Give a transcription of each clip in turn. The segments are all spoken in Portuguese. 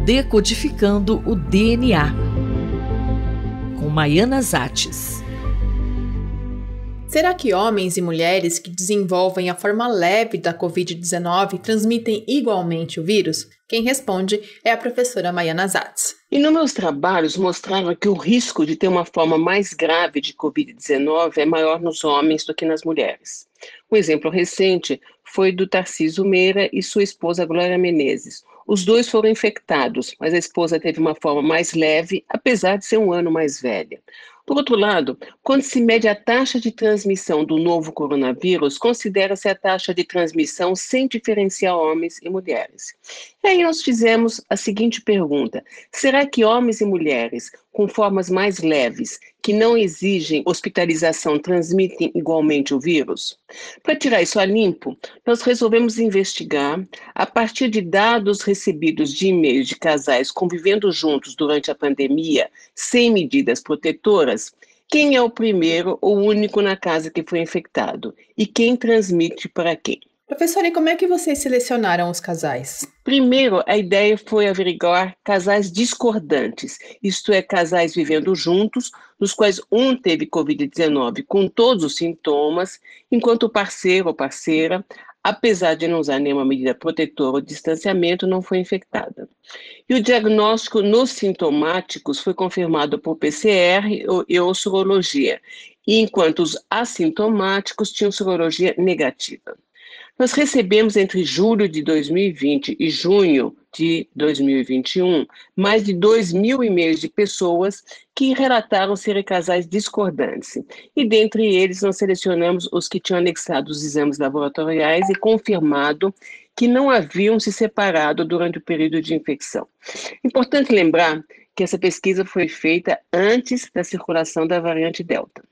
Decodificando o DNA, com Maiana Zates. Será que homens e mulheres que desenvolvem a forma leve da Covid-19 transmitem igualmente o vírus? Quem responde é a professora Maiana Zates. Inúmeros trabalhos mostraram que o risco de ter uma forma mais grave de Covid-19 é maior nos homens do que nas mulheres. Um exemplo recente foi do Tarcísio Meira e sua esposa Glória Menezes. Os dois foram infectados, mas a esposa teve uma forma mais leve, apesar de ser um ano mais velha. Por outro lado, quando se mede a taxa de transmissão do novo coronavírus, considera-se a taxa de transmissão sem diferenciar homens e mulheres. E aí nós fizemos a seguinte pergunta: será que homens e mulheres com formas mais leves, que não exigem hospitalização, transmitem igualmente o vírus? Para tirar isso a limpo, nós resolvemos investigar, a partir de dados recebidos de e-mails de casais convivendo juntos durante a pandemia, sem medidas protetoras, quem é o primeiro ou único na casa que foi infectado e quem transmite para quem. Professora, e como é que vocês selecionaram os casais? Primeiro, a ideia foi averiguar casais discordantes, isto é, casais vivendo juntos, dos quais um teve Covid-19 com todos os sintomas, enquanto o parceiro ou parceira, apesar de não usar nenhuma medida protetora ou distanciamento, não foi infectada. E o diagnóstico nos sintomáticos foi confirmado por PCR ou sorologia, enquanto os assintomáticos tinham sorologia negativa. Nós recebemos entre julho de 2020 e junho de 2021 mais de 2.000 e-mails de pessoas que relataram serem casais discordantes. E dentre eles nós selecionamos os que tinham anexado os exames laboratoriais e confirmado que não haviam se separado durante o período de infecção. Importante lembrar que essa pesquisa foi feita antes da circulação da variante Delta.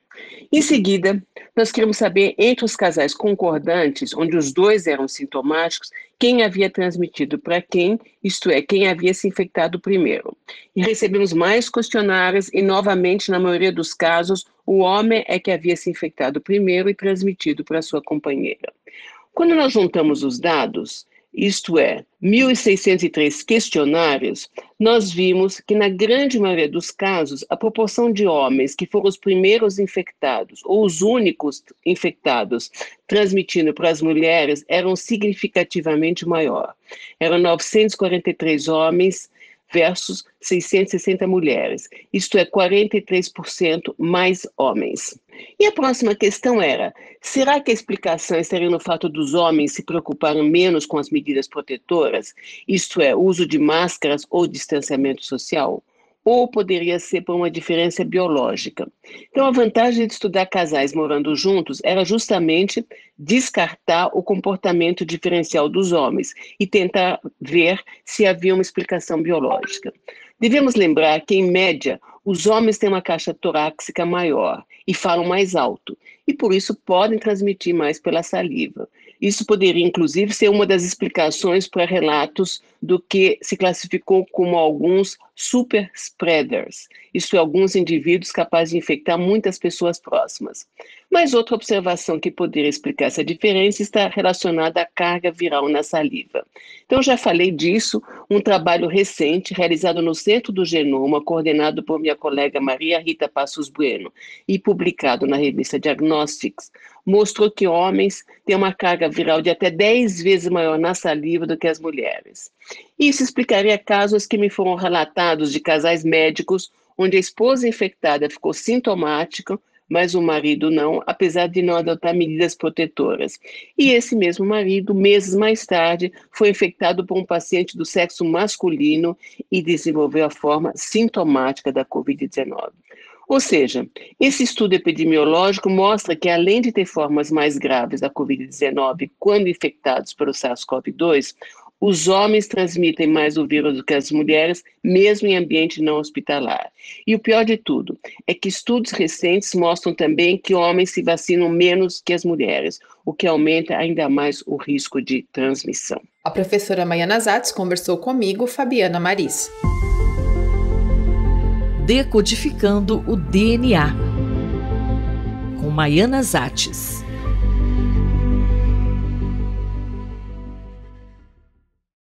Em seguida, nós queremos saber, entre os casais concordantes, onde os dois eram sintomáticos, quem havia transmitido para quem, isto é, quem havia se infectado primeiro. E recebemos mais questionários e, novamente, na maioria dos casos, o homem é que havia se infectado primeiro e transmitido para sua companheira. Quando nós juntamos os dados, isto é, 1.603 questionários, nós vimos que, na grande maioria dos casos, a proporção de homens que foram os primeiros infectados ou os únicos infectados transmitindo para as mulheres eram significativamente maior. Eram 943 homens versus 660 mulheres, isto é, 43% mais homens. E a próxima questão era: será que a explicação estaria no fato dos homens se preocuparem menos com as medidas protetoras, isto é, o uso de máscaras ou distanciamento social? Ou poderia ser por uma diferença biológica? Então, a vantagem de estudar casais morando juntos era justamente descartar o comportamento diferencial dos homens e tentar ver se havia uma explicação biológica. Devemos lembrar que, em média, os homens têm uma caixa torácica maior e falam mais alto, e por isso podem transmitir mais pela saliva. Isso poderia, inclusive, ser uma das explicações para relatos do que se classificou como alguns super spreaders, isto é, alguns indivíduos capazes de infectar muitas pessoas próximas. Mas outra observação que poderia explicar essa diferença está relacionada à carga viral na saliva. Então, já falei disso, um trabalho recente realizado no Centro do Genoma, coordenado por minha colega Maria Rita Passos Bueno e publicado na revista Diagnostics, mostrou que homens têm uma carga viral de até 10 vezes maior na saliva do que as mulheres. Isso explicaria casos que me foram relatados de casais médicos onde a esposa infectada ficou sintomática, mas o marido não, apesar de não adotar medidas protetoras. E esse mesmo marido, meses mais tarde, foi infectado por um paciente do sexo masculino e desenvolveu a forma sintomática da Covid-19. Ou seja, esse estudo epidemiológico mostra que, além de ter formas mais graves da Covid-19 quando infectados pelo SARS-CoV-2, os homens transmitem mais o vírus do que as mulheres, mesmo em ambiente não hospitalar. E o pior de tudo é que estudos recentes mostram também que homens se vacinam menos que as mulheres, o que aumenta ainda mais o risco de transmissão. A professora Maiana Zates conversou comigo, Fabiana Maris. Decodificando o DNA, com Maiana Zates.